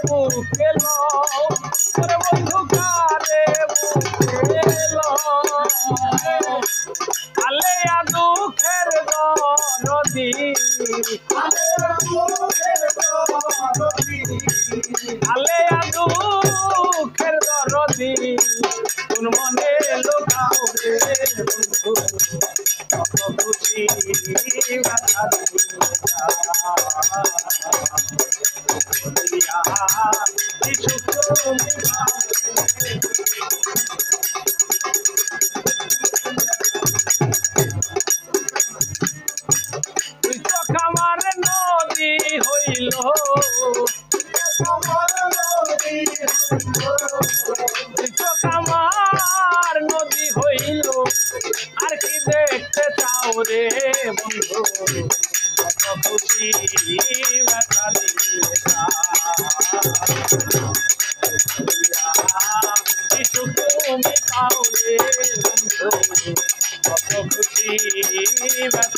বুকে লও ওরে বন্ধু কারে বুকে লও আলেয়া দুঃখের দরদি আলেয়া দুঃখের দরদি কোন মনে লোকাও রে বন্ধু কত খুশি ব্যথা দিয়া কিছু তুমি আমার নদী হইল আমার নদী হইল আর কি দেখতে চাও রে বন্ধু কত খুশি ব্যথা কিছু তুমি পাও রে বন্ধু কত খুশি ব্যথা